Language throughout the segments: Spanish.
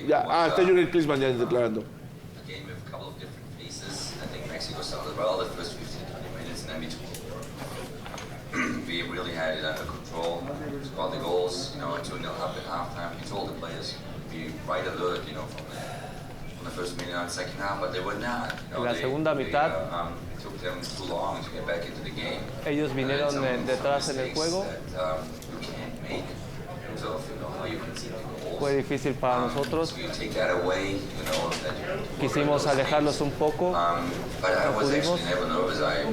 Ya, está Jürgen Klinsmann ya declarando. Again, with a couple of different phases. I think Mexico started well the first 15-20 minutes, and then we really had it under control. Scored the goals, 2-0 up at halftime. We told the players be right alert, from the first minute on the second half, but they were not. En la segunda mitad, it took them too long to get back into the game. Ellos vinieron detrás en el juego. You can't make in terms of, how you can see the goals. Fue difícil para nosotros. So you take that away, Quisimos alejarlos un poco. But I No was pudimos. actually never nervous. I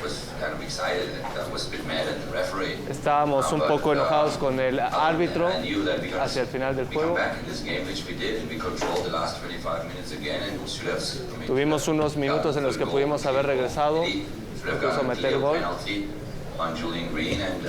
was kind of excited and I was a bit mad at the referee. Estábamos un poco enojados con el árbitro I knew that we're hacia el final del we come juego. back in this game, which we did, and we controlled the last 25 minutes again, and we should have. Tuvimos unos minutos en los que pudimos haber regresado, incluso meter gol. Penalty on Julian Green, and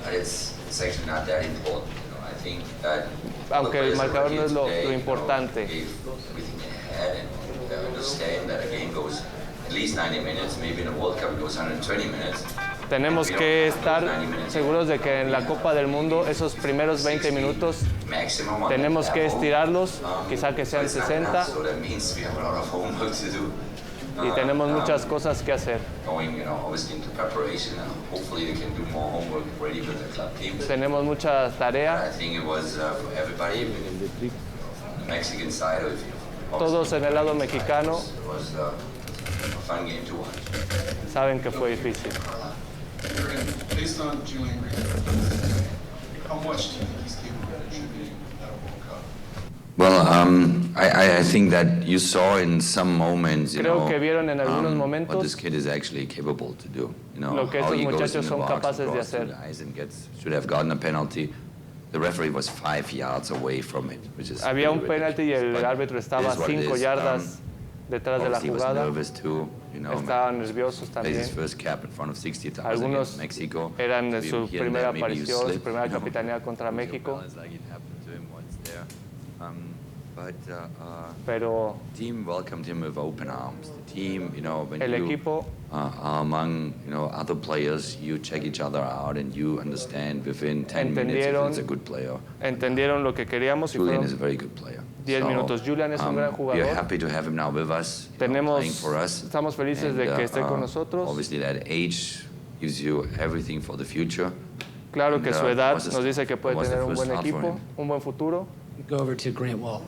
but it's actually not that important. I think that Aunque el marcador no es lo importante. Everything they had, and understand that a game goes at least 90 minutes, maybe in a World Cup it goes 120 minutes. Tenemos que estar seguros de que en la Copa del Mundo esos primeros 20 minutos tenemos que estirarlos, quizá que sean 60, y tenemos muchas cosas que hacer. Tenemos mucha tarea. Todos en el lado mexicano saben que fue difícil. Based on Julian Green, how much do you think he's capable of contributing at a World Cup? Well, I think that you saw in some moments, Creo que vieron en algunos what momentos this kid is actually capable to do. lo que how estos he goes muchachos in the son box, capaces de crosses through hacer. the eyes and should have gotten a penalty. The referee was 5 yards away from it, which is Había un really penalti y el ridiculous, but árbitro it estaba is what it 5 is. yardas detrás de la Obviously he was jugada. nervous too, Estaban nerviosos plays his también. first cap in front of 60,000 Algunos against Mexico. eran So su here and primera there, maybe you aparición, su slip, primera capitanía contra lose your México. balance like it happened to him once there. But Pero the team welcomed him with open arms. The team, when el you equipo are among, other players, you check each other out and you understand within 10 minutes if it's a good player. entendieron lo que queríamos y Julian is a fueron very good player. 10 minutos. Julian es un gran We are jugador. happy to have him now with us, playing for us. Estamos felices de que esté con nosotros. Obviously, that age gives you everything for the future. Claro que su edad was nos dice que puede was the tener un first buen start for equipo, him? un buen futuro. Go over to Grant Wall.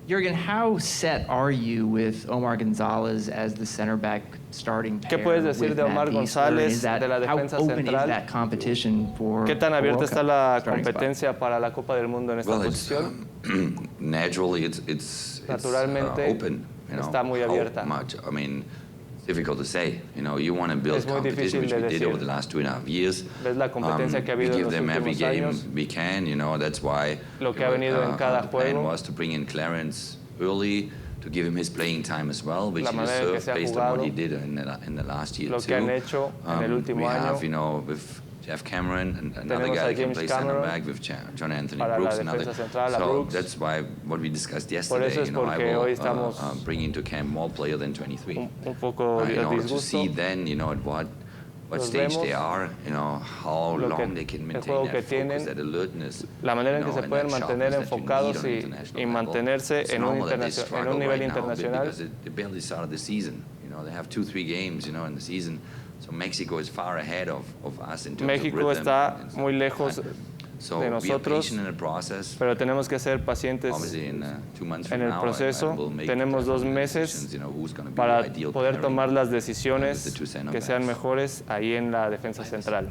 Jürgen, how set are you with Omar Gonzalez as the center back starting pair? ¿Qué puedes decir with de Omar Matt Wiesler? González, Is that- de la defensa how open central? is that competition for ¿Qué tan for abierta World está Cup la starting spot? competencia para la Copa del Mundo en esta Well, it's posición? naturally it's Naturalmente, open. está muy how abierta. much? I mean, it's difficult to say. You want to build Es muy competition, difícil which de we did decir. over the last 2.5 years. Ves la competencia que ha We habido en give los them every últimos game años. we can. That's why Lo que ha venido en cada the plan juego. was to bring in Clarence early to give him his playing time as well, which La he manera en que deserved se ha based on what jugado, he did in the last year lo too. que han hecho en el último we have, año. with Jeff Cameron and another Tenemos guy a that can James play center Cameron back with John Anthony para la Brooks. defensa central, a So Brooks. that's why what we discussed Por yesterday. eso es I porque will hoy estamos bring into camp more player than 23. un poco in order to disgusto. see then, at what Los stage they vemos, are, how lo que- long they can el maintain juego que that tienen, focus, that alertness, la manera en que se and pueden that mantener sharpness that you enfocados need on y, an international y level. mantenerse It's en un, normal that they en struggle un nivel right now internacional. because they barely started the season. They have 2-3 games, in the season. So Mexico is far ahead of us in terms México of rhythm está and muy lejos so de be nosotros, patient in the process. pero tenemos que ser pacientes Obviously, in 2 months en from el now, proceso. I will make Tenemos 2 definite meses decisions, who's gonna be para the ideal poder pairing tomar las with decisiones the two center que sean backs. mejores ahí en la defensa central.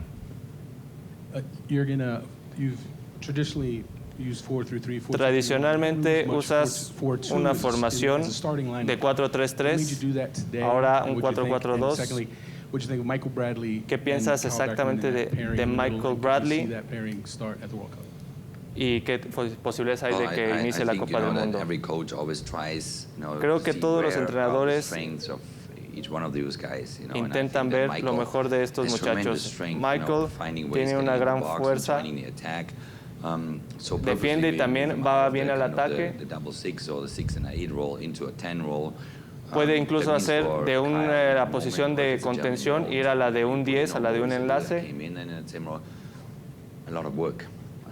Jürgen, you've traditionally used 4-3-3. Tradicionalmente usas una formación de 4-3-3, ahora un 4-4-2. ¿Qué piensas exactamente de Michael Bradley y qué posibilidades hay de que inicie la Copa del Mundo? Creo que todos los entrenadores intentan ver lo mejor de estos muchachos. Michael tiene una gran fuerza, defiende y también va bien al ataque. Puede incluso hacer de la posición de contención, ir a la de un 10, a la de un enlace.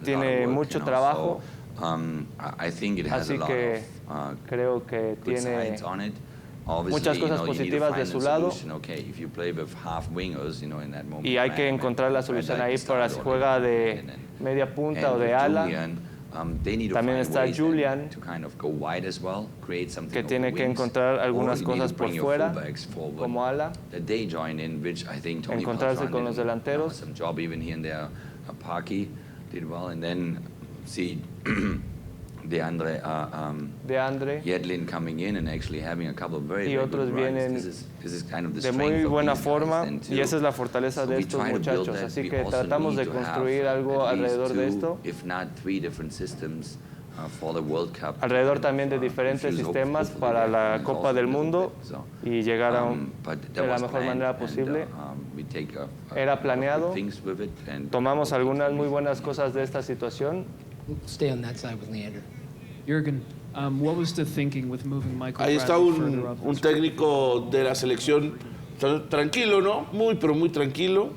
tiene mucho trabajo, I think it has así a lot que of creo que good tiene sides on it. Obviously, muchas cosas you need to positivas de find su a lado. solution. Okay, if you play with half wingers, in that moment, Y hay que encontrar la solución ahí para si juega de media punta o de ala. También está Julian, que tiene que encontrar algunas cosas por fuera, como ala, encontrarse con los delanteros. DeAndre Yedlin coming in and actually having a couple of very y otros good vienen runs. This is kind of the de strength muy of buena these guys forma then too. y esa es la fortaleza So de we estos try to build muchachos. that. Así We que also tratamos need de to have construir algo at least alrededor de two, esto, if not three different systems for the World Cup. alrededor también de diferentes sistemas para la Copa del Mundo y llegar a de la mejor manera posible. Era planeado, tomamos algunas muy buenas cosas de esta situación. Stay on that side with Leander. Jürgen, what was the thinking with moving Michael Ahí está Bradley further up? un técnico de la selección tranquilo, ¿no? Muy, pero muy tranquilo.